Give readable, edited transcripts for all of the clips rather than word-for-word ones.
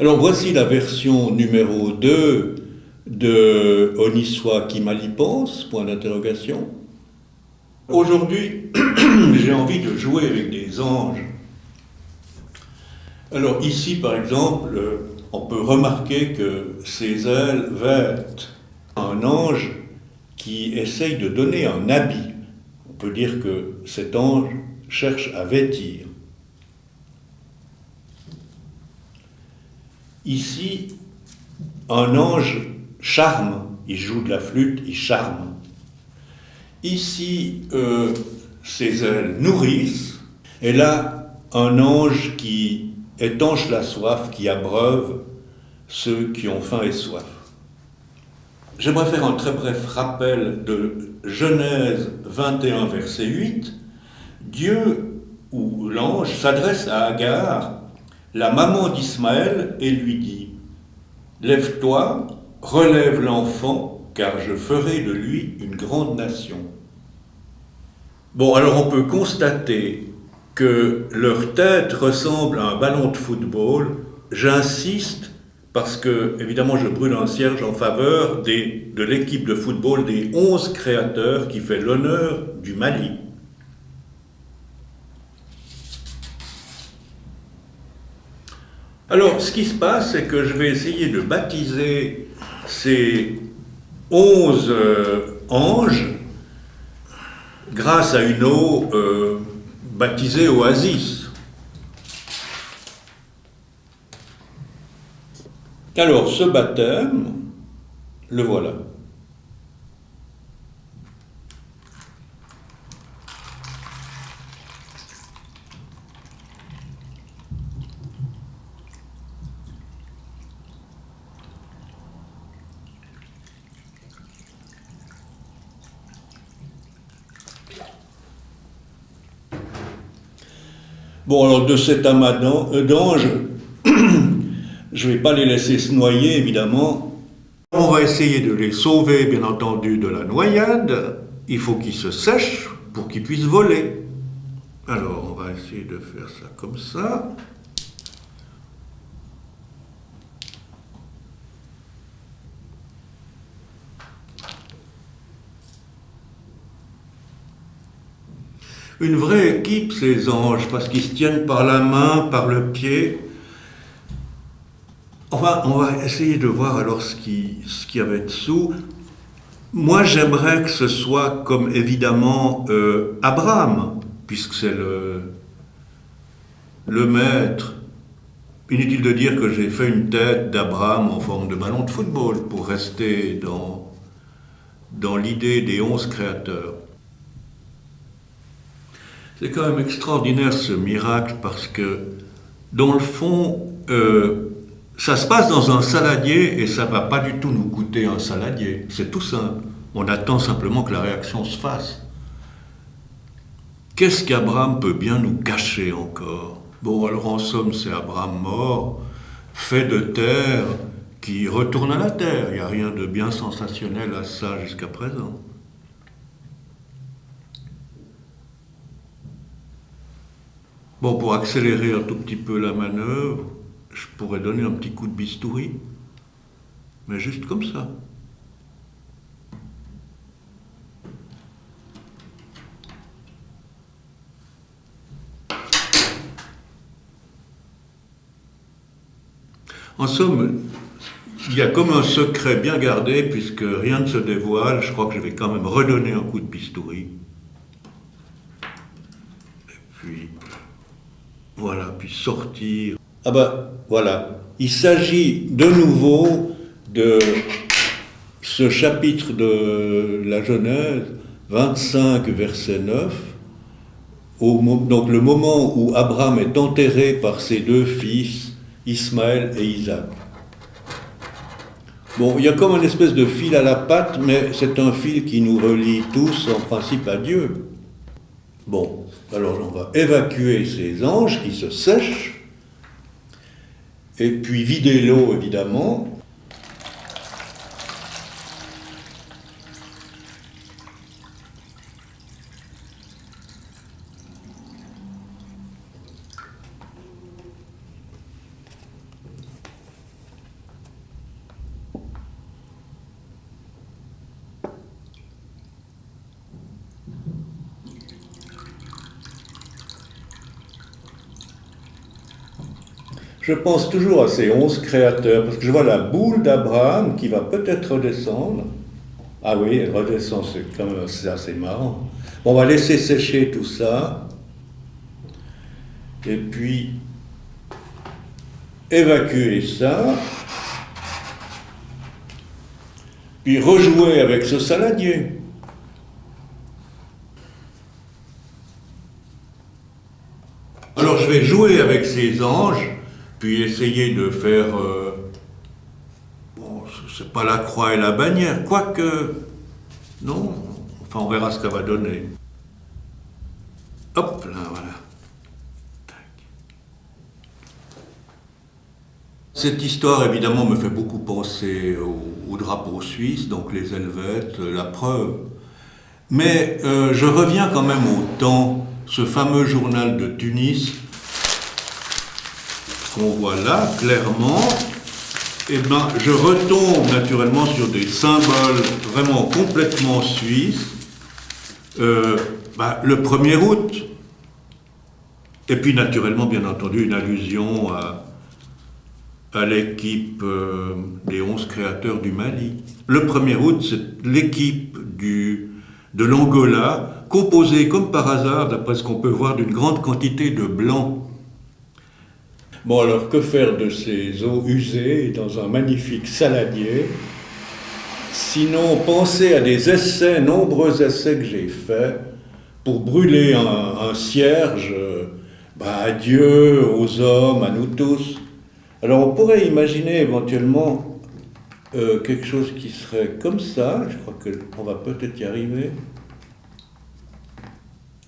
Alors voici la version numéro 2 de Oniswa qui mal y pense, point d'interrogation. Aujourd'hui, j'ai envie de jouer avec des anges. Alors ici, par exemple, on peut remarquer que ces ailes vêtent un ange qui essaye de donner un habit. On peut dire que cet ange cherche à vêtir. Ici, un ange charme, il joue de la flûte, il charme. Ici, ses ailes nourrissent, et là, un ange qui étanche la soif, qui abreuve ceux qui ont faim et soif. J'aimerais faire un très bref rappel de Genèse 21, verset 8. Dieu, ou l'ange, s'adresse à Agar, la maman d'Ismaël, et lui dit « Lève-toi, relève l'enfant, car je ferai de lui une grande nation. » Bon, alors on peut constater que leur tête ressemble à un ballon de football. J'insiste parce que, évidemment, je brûle un cierge en faveur de l'équipe de football des 11 créateurs qui fait l'honneur du Mali. Alors, ce qui se passe, c'est que je vais essayer de baptiser ces 11 anges grâce à une eau baptisée Oasis. Alors, ce baptême, le voilà. Bon, alors de cet amas d'anges, je ne vais pas les laisser se noyer, évidemment. On va essayer de les sauver, bien entendu, de la noyade. Il faut qu'ils se sèchent pour qu'ils puissent voler. Alors, on va essayer de faire ça comme ça. Une vraie équipe, ces anges, parce qu'ils se tiennent par la main, par le pied. Enfin, on va essayer de voir alors ce qu'il y avait dessous. Moi, j'aimerais que ce soit comme, évidemment, Abraham, puisque c'est le maître. Inutile de dire que j'ai fait une tête d'Abraham en forme de ballon de football pour rester dans l'idée des 11 créateurs. C'est quand même extraordinaire ce miracle parce que, dans le fond, ça se passe dans un saladier et ça ne va pas du tout nous coûter un saladier. C'est tout simple. On attend simplement que la réaction se fasse. Qu'est-ce qu'Abraham peut bien nous cacher encore? Bon, alors en somme, c'est Abraham mort, fait de terre, qui retourne à la terre. Il n'y a rien de bien sensationnel à ça jusqu'à présent. Bon, pour accélérer un tout petit peu la manœuvre, je pourrais donner un petit coup de bistouri, mais juste comme ça. En somme, il y a comme un secret bien gardé, puisque rien ne se dévoile. Je crois que je vais quand même redonner un coup de bistouri. Et puis, voilà, puis sortir. Ah ben, voilà. Il s'agit de nouveau de ce chapitre de la Genèse, 25, verset 9, donc le moment où Abraham est enterré par ses deux fils, Ismaël et Isaac. Bon, il y a comme une espèce de fil à la patte, mais c'est un fil qui nous relie tous en principe à Dieu. Bon, alors on va évacuer ces anges qui se sèchent, et puis vider l'eau évidemment. Je pense toujours à ces 11 créateurs, parce que je vois la boule d'Abraham qui va peut-être redescendre. Ah oui, elle redescend, c'est assez marrant. Bon, on va laisser sécher tout ça, et puis évacuer ça, puis rejouer avec ce saladier. Alors je vais jouer avec ces anges, puis essayer de faire... bon, c'est pas la croix et la bannière, quoique... Non, enfin on verra ce que ça va donner. Hop là, voilà. Cette histoire, évidemment, me fait beaucoup penser au drapeau suisse, donc les Helvètes, la preuve. Mais je reviens quand même au temps, ce fameux journal de Tunis, qu'on voit là, clairement. Eh ben, je retombe naturellement sur des symboles vraiment complètement suisses. Le 1er août. Et puis, naturellement, bien entendu, une allusion à l'équipe des 11 créateurs du Mali. Le 1er août, c'est l'équipe de l'Angola, composée comme par hasard, d'après ce qu'on peut voir, d'une grande quantité de blancs. Bon, alors que faire de ces eaux usées dans un magnifique saladier? Sinon, penser à des essais, nombreux essais que j'ai faits pour brûler un cierge à Dieu, aux hommes, à nous tous. Alors on pourrait imaginer éventuellement quelque chose qui serait comme ça. Je crois qu'on va peut-être y arriver.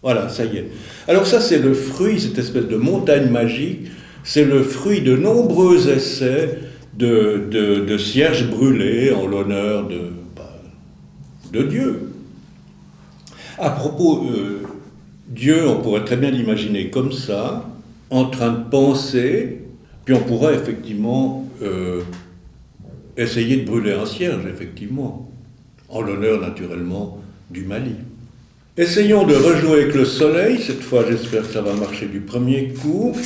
Voilà, ça y est. Alors ça, c'est le fruit, cette espèce de montagne magique, c'est le fruit de nombreux essais de cierges brûlés en l'honneur de Dieu. À propos, Dieu, on pourrait très bien l'imaginer comme ça, en train de penser, puis on pourrait effectivement essayer de brûler un cierge, effectivement, en l'honneur naturellement du Mali. Essayons de rejouer avec le soleil, cette fois j'espère que ça va marcher du premier coup.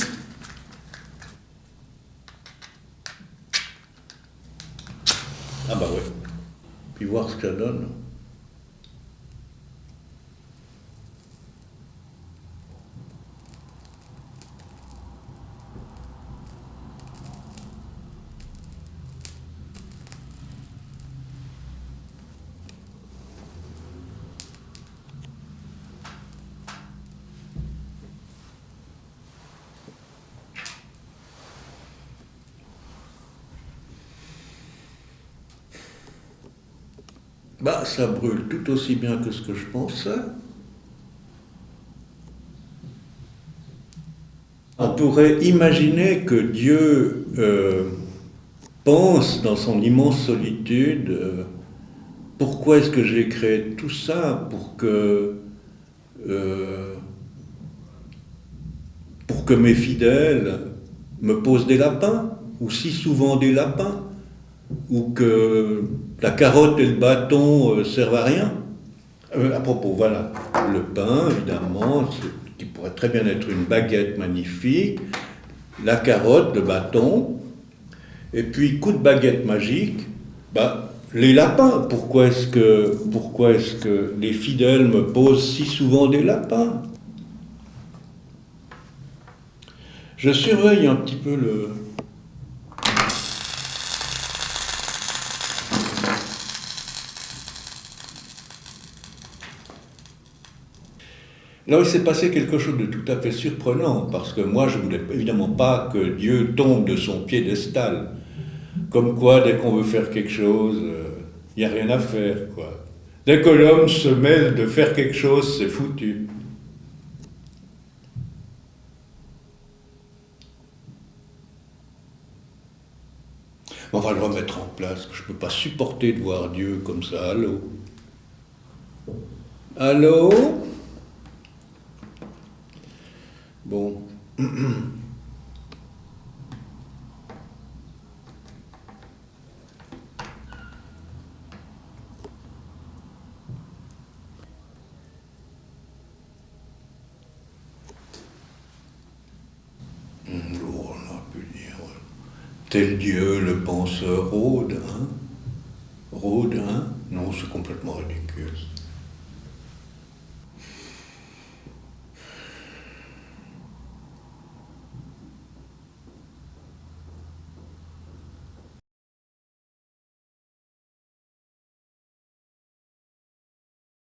Ah bah ouais, puis voir ce que ça donne. Bah, ça brûle tout aussi bien que ce que je pensais. On pourrait imaginer que Dieu pense dans son immense solitude, pourquoi est-ce que j'ai créé tout ça pour que mes fidèles me posent des lapins, ou si souvent des lapins, ou que la carotte et le bâton servent à rien. À propos, voilà, le pain, évidemment, qui pourrait très bien être une baguette magnifique, la carotte, le bâton, et puis coup de baguette magique, les lapins. Pourquoi est-ce que les fidèles me posent si souvent des lapins? Je surveille un petit peu le... Là, il s'est passé quelque chose de tout à fait surprenant, parce que moi, je ne voulais évidemment pas que Dieu tombe de son piédestal. Comme quoi, dès qu'on veut faire quelque chose, il n'y a rien à faire, quoi. Dès que l'homme se mêle de faire quelque chose, c'est foutu. On va le remettre en place. Je ne peux pas supporter de voir Dieu comme ça. Allô? Allô? Bon. On a pu dire, tel Dieu, le penseur rôde, hein? Rôde, hein? Non, c'est complètement ridicule.